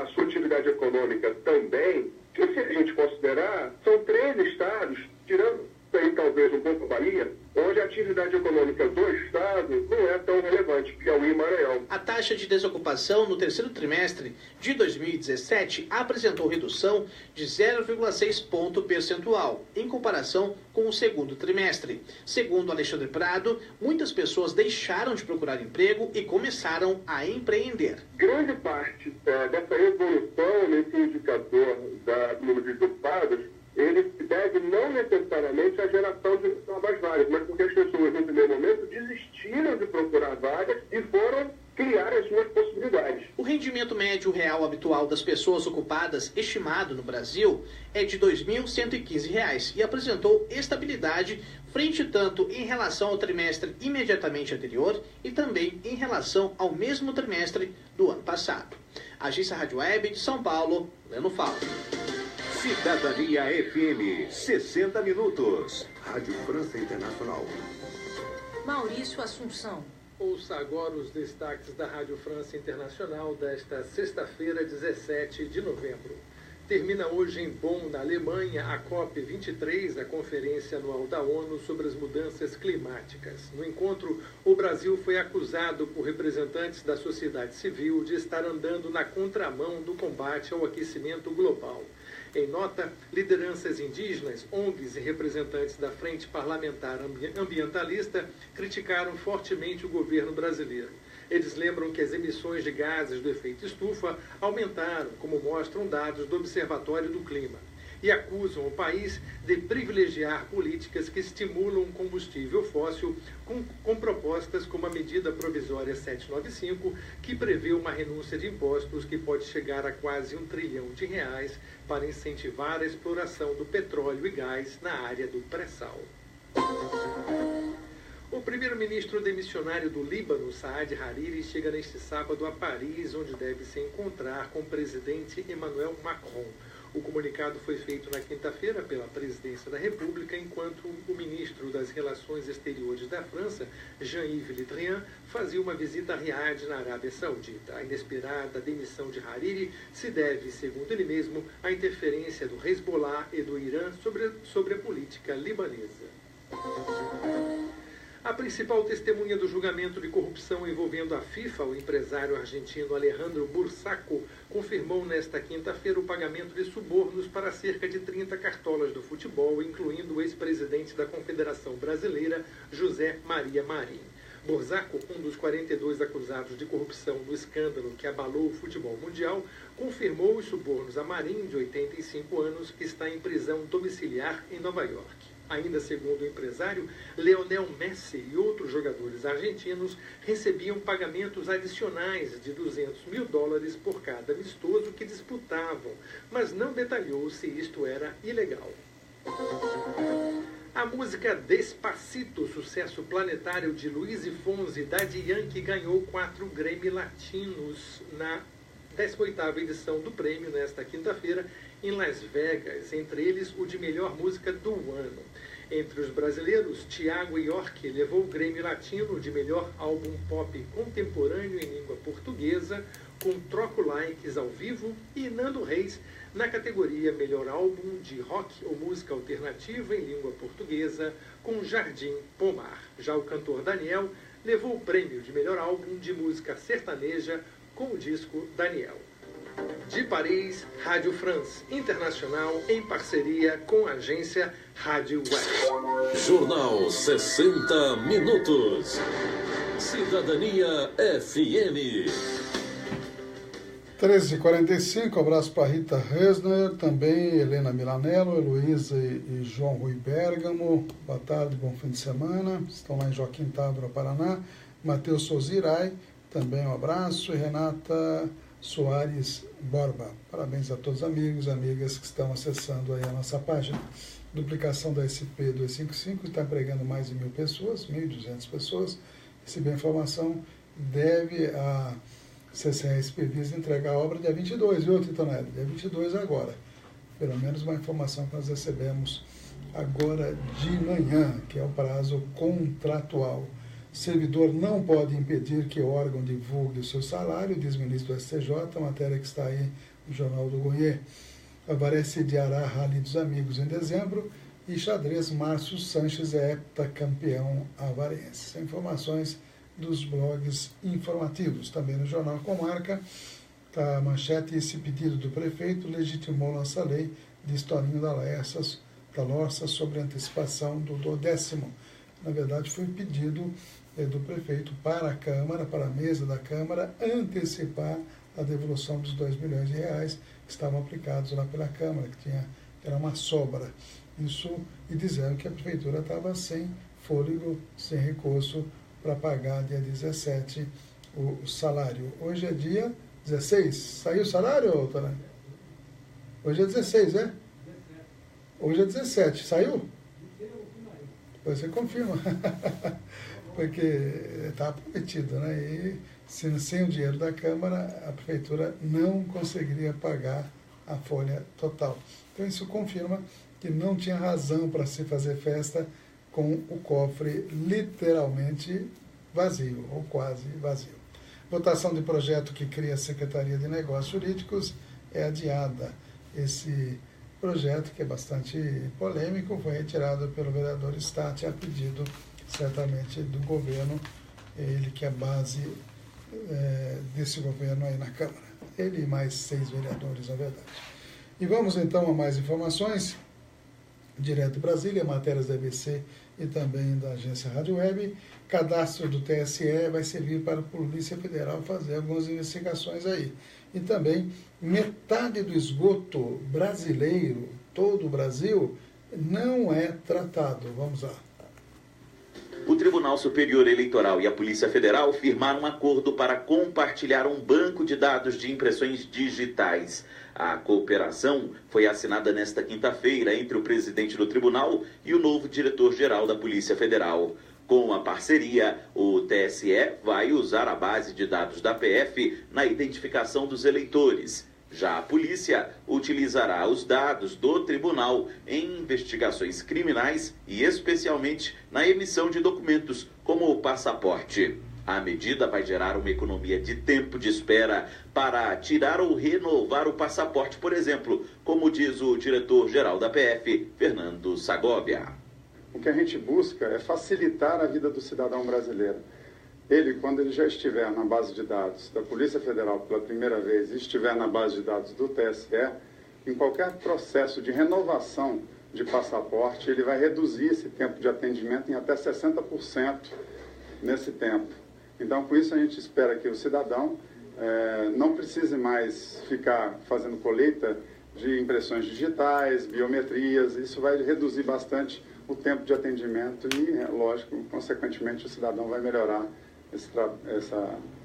Speaker 11: sua atividade econômica também, que se a gente considerar, são 3 estados, tirando aí talvez um pouco a Bahia, onde a atividade econômica do estado não é tão relevante, Piauí e Maranhão.
Speaker 9: A taxa de desocupação no terceiro trimestre de 2017 apresentou redução de 0,6 ponto percentual, em comparação com o segundo trimestre. Segundo Alexandre Prado, muitas pessoas deixaram de procurar emprego e começaram a empreender.
Speaker 11: Grande parte dessa evolução nesse indicador do número de desocupados, ele deve não necessariamente à geração de novas vagas, mas porque as pessoas, no primeiro momento, desistiram de procurar vagas e foram criar as suas possibilidades.
Speaker 9: O rendimento médio real habitual das pessoas ocupadas, estimado no Brasil, é de R$ 2.115 e apresentou estabilidade frente tanto em relação ao trimestre imediatamente anterior e também em relação ao mesmo trimestre do ano passado. Agência Rádio Web de São Paulo, Leno Fala.
Speaker 2: Cidadania FM, 60 minutos. Rádio França Internacional.
Speaker 12: Maurício Assunção.
Speaker 13: Ouça agora os destaques da Rádio França Internacional desta sexta-feira, 17 de novembro. Termina hoje em Bonn, na Alemanha, a COP23, a Conferência Anual da ONU sobre as Mudanças Climáticas. No encontro, o Brasil foi acusado por representantes da sociedade civil de estar andando na contramão do combate ao aquecimento global. Em nota, lideranças indígenas, ONGs e representantes da Frente Parlamentar Ambientalista criticaram fortemente o governo brasileiro. Eles lembram que as emissões de gases do efeito estufa aumentaram, como mostram dados do Observatório do Clima, e acusam o país de privilegiar políticas que estimulam o combustível fóssil com propostas como a medida provisória 795, que prevê uma renúncia de impostos que pode chegar a quase R$1 trilhão para incentivar a exploração do petróleo e gás na área do pré-sal. O primeiro-ministro demissionário do Líbano, Saad Hariri, chega neste sábado a Paris, onde deve se encontrar com o presidente Emmanuel Macron. O comunicado foi feito na quinta-feira pela Presidência da República, enquanto o ministro das Relações Exteriores da França, Jean-Yves Le Drian, fazia uma visita a Riad, na Arábia Saudita. A inesperada demissão de Hariri se deve, segundo ele mesmo, à interferência do Hezbollah e do Irã sobre a política libanesa. A principal testemunha do julgamento de corrupção envolvendo a FIFA, o empresário argentino Alejandro Bursaco, confirmou nesta quinta-feira o pagamento de subornos para cerca de 30 cartolas do futebol, incluindo o ex-presidente da Confederação Brasileira, José Maria Marinho. Borzaco, um dos 42 acusados de corrupção no escândalo que abalou o futebol mundial, confirmou os subornos a Marinho, de 85 anos, que está em prisão domiciliar em Nova York. Ainda segundo o empresário, Lionel Messi e outros jogadores argentinos recebiam pagamentos adicionais de $200 mil por cada amistoso que disputavam, mas não detalhou se isto era ilegal. A música Despacito, sucesso planetário de Luiz Fonsi e Daddy Yankee, ganhou 4 Grammy Latinos na 18ª edição do prêmio, nesta quinta-feira, em Las Vegas, entre eles o de melhor música do ano. Entre os brasileiros, Thiago York levou o Grammy Latino de melhor álbum pop contemporâneo em língua portuguesa, com Troco Likes ao vivo, e Nando Reis na categoria melhor álbum de rock ou música alternativa em língua portuguesa, com Jardim Pomar. Já o cantor Daniel levou o prêmio de melhor álbum de música sertaneja com o disco Daniel. De Paris, Rádio France Internacional, em parceria com a agência Rádio Web.
Speaker 14: Jornal 60 Minutos. Cidadania FM.
Speaker 1: 13h45, abraço para Rita Resner, também Helena Milanello, Heloísa e João Rui Bergamo. Boa tarde, bom fim de semana. Estão lá em Joaquim Távora, Paraná. Matheus Souzirai, também um abraço. E Renata Soares Borba. Parabéns a todos os amigos e amigas que estão acessando aí a nossa página. Duplicação da SP255 está empregando mais de 1.000 pessoas, 1.200 pessoas. Receber informação, deve a CCSP Visa entregar a obra dia 22, viu, Titonelli? Dia 22 agora. Pelo menos uma informação que nós recebemos agora de manhã, que é o prazo contratual. Servidor não pode impedir que o órgão divulgue o seu salário, diz o ministro do STJ, a matéria que está aí no Jornal do Goiê. Avaré sediará a Rally dos Amigos em dezembro e xadrez Márcio Sanches é heptacampeão avarense. São informações dos blogs informativos. Também no Jornal Comarca está a manchete: esse pedido do prefeito legitimou nossa lei, diz Toninho da Lorça sobre antecipação do 10º. Na verdade, foi um pedido do prefeito para a Câmara, para a mesa da Câmara, antecipar a devolução dos R$2 milhões que estavam aplicados lá pela Câmara, que era uma sobra. Isso, e dizendo que a Prefeitura estava sem fôlego, sem recurso para pagar dia 17 o salário. Hoje é dia 16. Saiu o salário, Tana? Hoje é 16, é? Hoje é 17. Saiu? Depois você confirma. Porque estava prometido, né? E sem o dinheiro da Câmara, a Prefeitura não conseguiria pagar a folha total. Então isso confirma que não tinha razão para se fazer festa com o cofre literalmente vazio, ou quase vazio. Votação de projeto que cria a Secretaria de Negócios Jurídicos é adiada. Esse projeto, que é bastante polêmico, foi retirado pelo vereador Statti a pedido, certamente, do governo, ele que é base desse governo aí na Câmara. Ele e mais 6 vereadores, na verdade. E vamos então a mais informações. Direto de Brasília, matérias da ABC e também da agência Rádio Web. Cadastro do TSE vai servir para a Polícia Federal fazer algumas investigações aí. E também metade do esgoto brasileiro, todo o Brasil, não é tratado. Vamos lá.
Speaker 15: O Tribunal Superior Eleitoral e a Polícia Federal firmaram um acordo para compartilhar um banco de dados de impressões digitais. A cooperação foi assinada nesta quinta-feira entre o presidente do tribunal e o novo diretor-geral da Polícia Federal. Com a parceria, o TSE vai usar a base de dados da PF na identificação dos eleitores. Já a polícia utilizará os dados do tribunal em investigações criminais e especialmente na emissão de documentos, como o passaporte. A medida vai gerar uma economia de tempo de espera para tirar ou renovar o passaporte, por exemplo, como diz o diretor-geral da PF, Fernando Sagovia.
Speaker 16: O que a gente busca é facilitar a vida do cidadão brasileiro. Ele, quando ele já estiver na base de dados da Polícia Federal pela primeira vez e estiver na base de dados do TSE, em qualquer processo de renovação de passaporte, ele vai reduzir esse tempo de atendimento em até 60%. nesse tempo. Então, com isso, a gente espera que o cidadão não precise mais ficar fazendo colheita de impressões digitais, biometrias. Isso vai reduzir bastante o tempo de atendimento e, lógico, consequentemente, o cidadão vai melhorar esse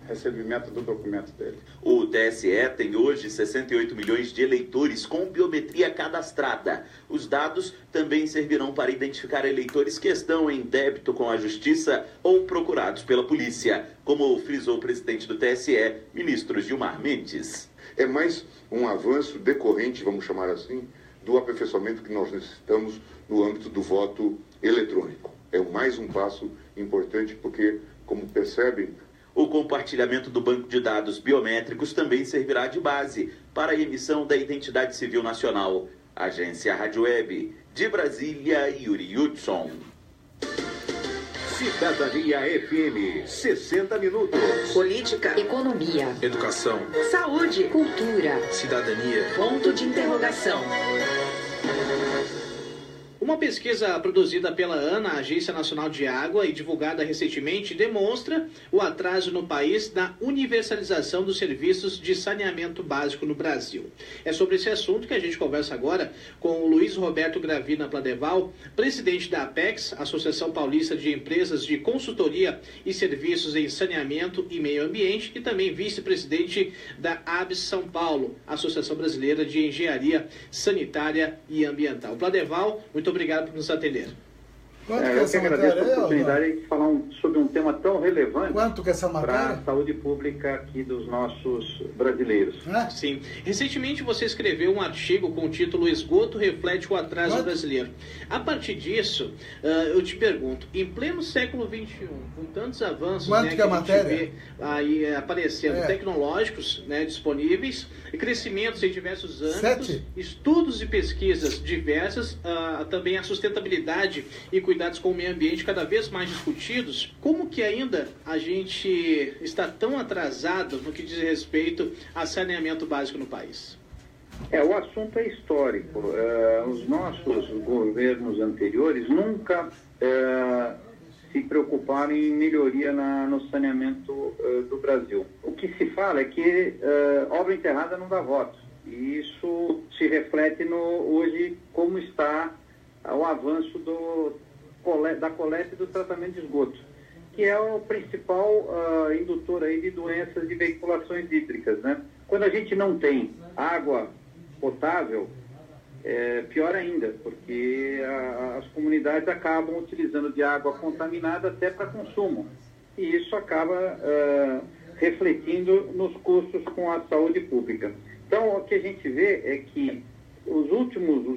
Speaker 16: recebimento do documento dele.
Speaker 15: O TSE tem hoje 68 milhões de eleitores com biometria cadastrada. Os dados também servirão para identificar eleitores que estão em débito com a Justiça ou procurados pela polícia, como frisou o presidente do TSE, ministro Gilmar Mendes.
Speaker 17: É mais um avanço decorrente, vamos chamar assim, do aperfeiçoamento que nós necessitamos no âmbito do voto eletrônico. É mais um passo importante porque, como percebem,
Speaker 15: o compartilhamento do banco de dados biométricos também servirá de base para a emissão da Identidade Civil Nacional. Agência Rádio Web, de Brasília, Yuri Hudson.
Speaker 2: Cidadania FM, 60 minutos.
Speaker 3: Política, economia,
Speaker 5: Educação,
Speaker 3: saúde, cultura,
Speaker 5: cidadania.
Speaker 3: Ponto de interrogação.
Speaker 9: Uma pesquisa produzida pela ANA, Agência Nacional de Água, e divulgada recentemente, demonstra o atraso no país da universalização dos serviços de saneamento básico no Brasil. É sobre esse assunto que a gente conversa agora com o Luiz Roberto Gravina Pladeval, presidente da APEX, Associação Paulista de Empresas de Consultoria e Serviços em Saneamento e Meio Ambiente, e também vice-presidente da ABS São Paulo, Associação Brasileira de Engenharia Sanitária e Ambiental. Pladeval, muito obrigado por nos atender.
Speaker 18: Eu que agradeço a oportunidade de falar sobre um tema tão relevante para a saúde pública aqui dos nossos brasileiros.
Speaker 9: Sim. Recentemente você escreveu um artigo com o título Esgoto reflete o atraso brasileiro. A partir disso, eu te pergunto, em pleno século XXI, com tantos avanços que a gente vê aí aparecendo, tecnológicos disponíveis, crescimentos em diversos âmbitos, estudos e pesquisas diversas, também a sustentabilidade e cuidados com o meio ambiente cada vez mais discutidos, como que ainda a gente está tão atrasado no que diz respeito a saneamento básico no país?
Speaker 18: O assunto é histórico. Os nossos governos anteriores nunca se preocuparam em melhoria no saneamento do Brasil. O que se fala é que obra enterrada não dá voto. E isso se reflete hoje como está o avanço da coleta e do tratamento de esgoto, que é o principal indutor aí de doenças de veiculações hídricas, né? Quando a gente não tem água potável, pior ainda, porque as comunidades acabam utilizando de água contaminada até para consumo, e isso acaba refletindo nos custos com a saúde pública. Então, o que a gente vê é que os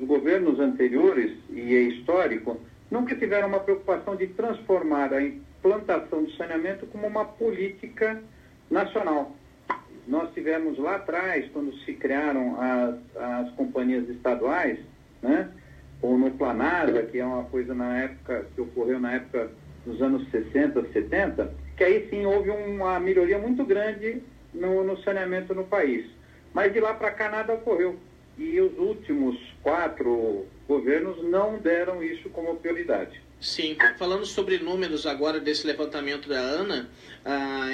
Speaker 18: governos anteriores, e é histórico, nunca tiveram uma preocupação de transformar a implantação do saneamento como uma política nacional. Nós tivemos lá atrás, quando se criaram as companhias estaduais, né, ou no Planasa, que é uma coisa que ocorreu na época dos anos 60, 70, que aí sim houve uma melhoria muito grande no saneamento no país. Mas de lá para cá nada ocorreu. E os últimos 4 governos não deram isso como prioridade.
Speaker 9: Sim, falando sobre números agora desse levantamento da ANA,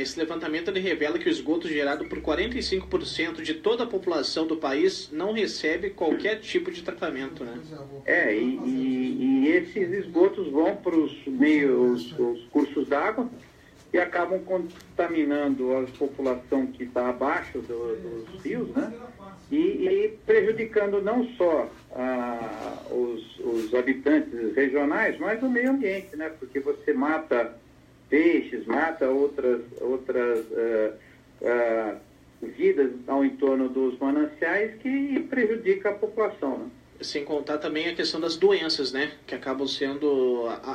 Speaker 9: esse levantamento ele revela que o esgoto gerado por 45% de toda a população do país não recebe qualquer tipo de tratamento, né?
Speaker 18: E esses esgotos vão para os cursos d'água e acabam contaminando a população que está abaixo dos rios, né? E prejudicando não só os habitantes regionais, mas o meio ambiente, né? Porque você mata peixes, mata outras vidas ao entorno dos mananciais que prejudica a população, né?
Speaker 9: Sem contar também a questão das doenças, né? Que acabam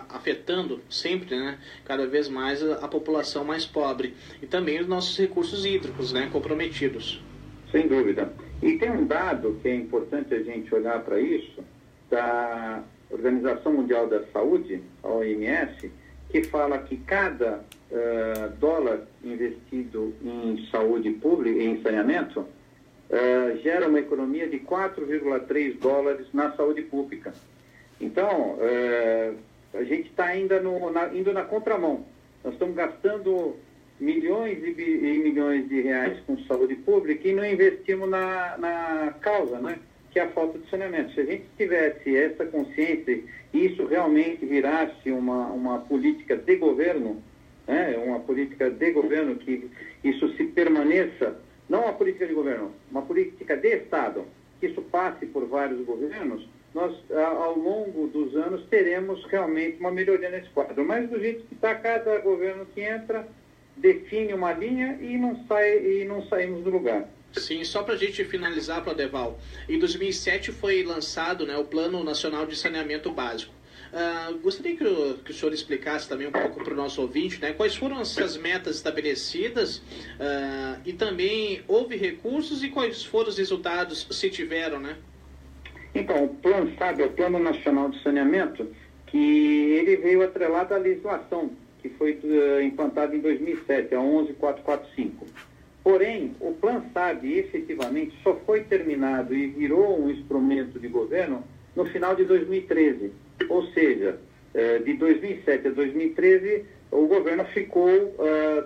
Speaker 9: afetando sempre, né? Cada vez mais a população mais pobre. E também os nossos recursos hídricos, né? Comprometidos.
Speaker 18: Sem dúvida. E tem um dado que é importante a gente olhar para isso, da Organização Mundial da Saúde, a OMS, que fala que cada dólar investido em saúde pública, em saneamento, gera uma economia de 4,3 dólares na saúde pública. Então, a gente está ainda indo na contramão. Nós estamos gastando milhões e milhões de reais com saúde pública e não investimos na causa, né? Que é a falta de saneamento. Se a gente tivesse essa consciência e isso realmente virasse uma política de governo, né? Uma política de governo, que isso se permaneça, não uma política de governo, uma política de Estado, que isso passe por vários governos, nós, ao longo dos anos, teremos realmente uma melhoria nesse quadro. Mas do jeito que está, cada governo que entra define uma linha e não saímos do lugar.
Speaker 9: Sim, só para a gente finalizar, Pladeval, em 2007 foi lançado, né, o Plano Nacional de Saneamento Básico. Gostaria que o senhor explicasse também um pouco para o nosso ouvinte, né, quais foram essas metas estabelecidas e também houve recursos e quais foram os resultados, se tiveram, né?
Speaker 18: Então, o plano, sabe, é o Plano Nacional de Saneamento, que ele veio atrelado à legislação, que foi implantado em 2007, a 11445. Porém, o Plano SAB, efetivamente, só foi terminado e virou um instrumento de governo no final de 2013. Ou seja, de 2007 a 2013, o governo ficou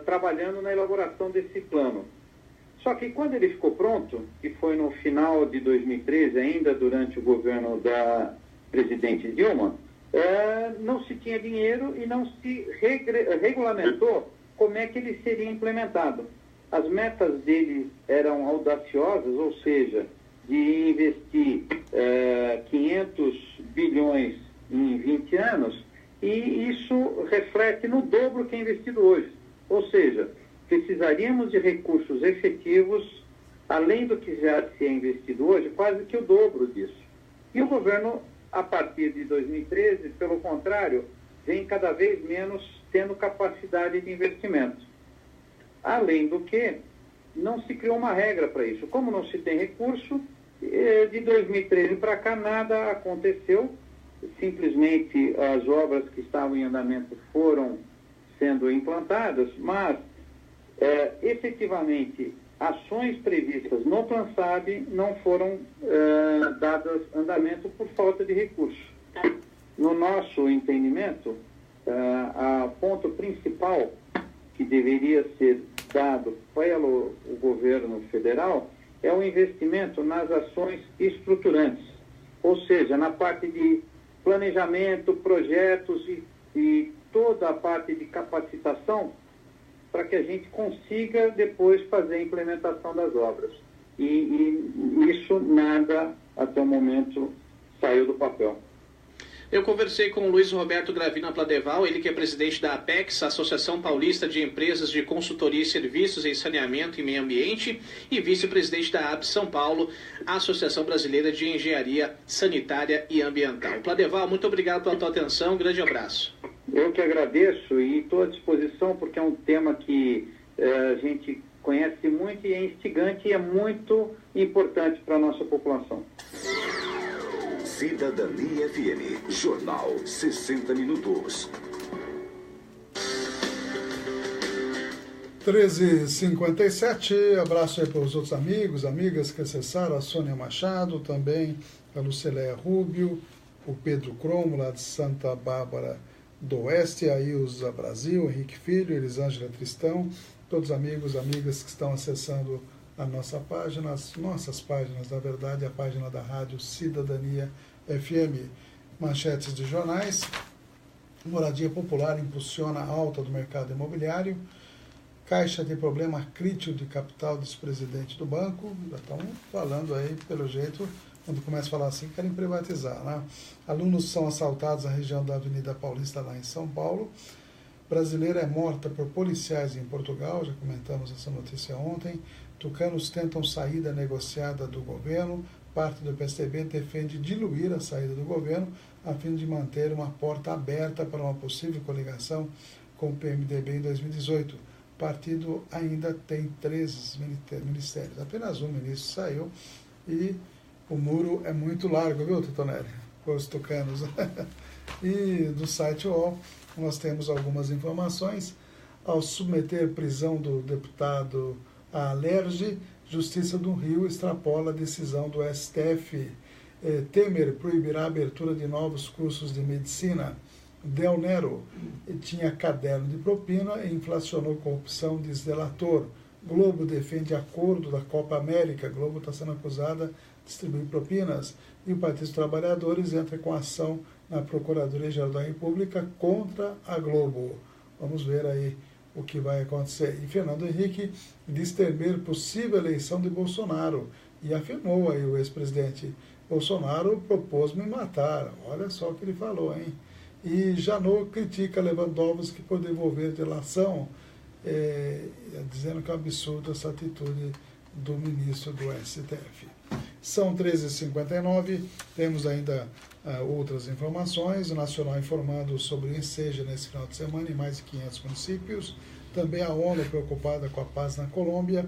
Speaker 18: trabalhando na elaboração desse plano. Só que quando ele ficou pronto, que foi no final de 2013, ainda durante o governo da presidente Dilma, não se tinha dinheiro e não se regulamentou como é que ele seria implementado. As metas dele eram audaciosas, ou seja, de investir 500 bilhões em 20 anos, e isso reflete no dobro que é investido hoje. Ou seja, precisaríamos de recursos efetivos, além do que já se é investido hoje, quase que o dobro disso. E o governo, a partir de 2013, pelo contrário, vem cada vez menos tendo capacidade de investimento. Além do que, não se criou uma regra para isso. Como não se tem recurso, de 2013 para cá nada aconteceu, simplesmente as obras que estavam em andamento foram sendo implantadas, mas efetivamente ações previstas no Plan SAB não foram dadas andamento por falta de recurso. No nosso entendimento, o ponto principal que deveria ser dado pelo governo federal é o investimento nas ações estruturantes, ou seja, na parte de planejamento, projetos e toda a parte de capacitação para que a gente consiga depois fazer a implementação das obras. E isso nada até o momento saiu do papel.
Speaker 9: Eu conversei com o Luiz Roberto Gravina Pladeval, ele que é presidente da APEX, Associação Paulista de Empresas de Consultoria e Serviços em Saneamento e Meio Ambiente, e vice-presidente da AB São Paulo, Associação Brasileira de Engenharia Sanitária e Ambiental. Pladeval, muito obrigado pela tua atenção, um grande abraço.
Speaker 18: Eu que agradeço e estou à disposição porque é um tema que a gente conhece muito e é instigante e é muito importante para a nossa população.
Speaker 2: Cidadania FM, Jornal 60 Minutos.
Speaker 1: 13h57, abraço aí para os outros amigos, amigas que acessaram, a Sônia Machado, também a Lucileia Rubio, o Pedro Cromo, lá de Santa Bárbara do Oeste, a Ilza Brasil, Henrique Filho, Elisângela Tristão, todos os amigos, amigas que estão acessando a nossa página, as nossas páginas, na verdade, a página da Rádio Cidadania FM. Manchetes de jornais: moradia popular impulsiona a alta do mercado imobiliário. Caixa tem problema crítico de capital, diz presidente do banco. Já estão falando aí, pelo jeito, quando começa a falar assim, querem privatizar, né? Alunos são assaltados na região da Avenida Paulista, lá em São Paulo. Brasileira é morta por policiais em Portugal, já comentamos essa notícia ontem. Tucanos tentam saída negociada do governo. Parte do PSDB defende diluir a saída do governo a fim de manter uma porta aberta para uma possível coligação com o PMDB em 2018. O partido ainda tem 13 ministérios. Apenas um ministro saiu e o muro é muito largo, viu, Titonelli? Com os tucanos. E do site UOL nós temos algumas informações. Ao submeter prisão do deputado à Alerj, Justiça do Rio extrapola a decisão do STF. Temer proibirá a abertura de novos cursos de medicina. Del Nero tinha caderno de propina e inflacionou corrupção, diz delator. Globo defende acordo da Copa América. Globo está sendo acusada de distribuir propinas. E o Partido dos Trabalhadores entra com ação na Procuradoria-Geral da República contra a Globo. Vamos ver aí o que vai acontecer. E Fernando Henrique diz temer possível eleição de Bolsonaro. E afirmou aí o ex-presidente Bolsonaro propôs me matar. Olha só o que ele falou, hein? E Janot critica Lewandowski por devolver delação, dizendo que é um absurdo essa atitude do ministro do STF. São 13h59, temos ainda outras informações. O Nacional informando sobre o ensejo nesse final de semana em mais de 500 municípios. Também a ONU preocupada com a paz na Colômbia.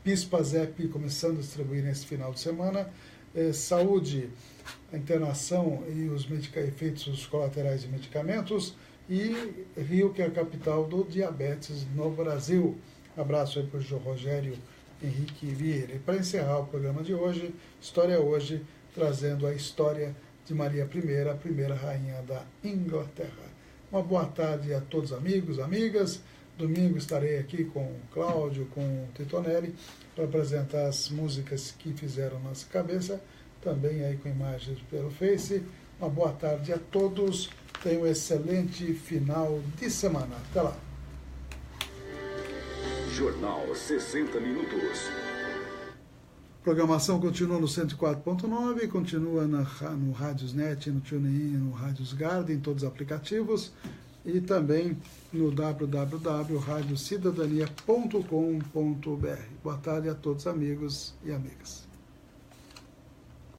Speaker 1: PIS-PASEP começando a distribuir nesse final de semana. Saúde, a internação e os efeitos colaterais de medicamentos. E Rio, que é a capital do diabetes no Brasil. Abraço aí para o Rogério Henrique Vieira. E para encerrar o programa de hoje, História Hoje, trazendo a história de Maria I, a primeira rainha da Inglaterra. Uma boa tarde a todos amigos, amigas. Domingo estarei aqui com o Cláudio, com o Titonelli, para apresentar as músicas que fizeram nossa cabeça, também aí com imagens pelo Face. Uma boa tarde a todos. Tenham um excelente final de semana. Até lá.
Speaker 2: Jornal 60 Minutos.
Speaker 1: Programação continua no 104.9, continua no Radiosnet, no TuneIn, no Radios Garden, em todos os aplicativos, e também no www.radiocidadania.com.br. Boa tarde a todos amigos e amigas.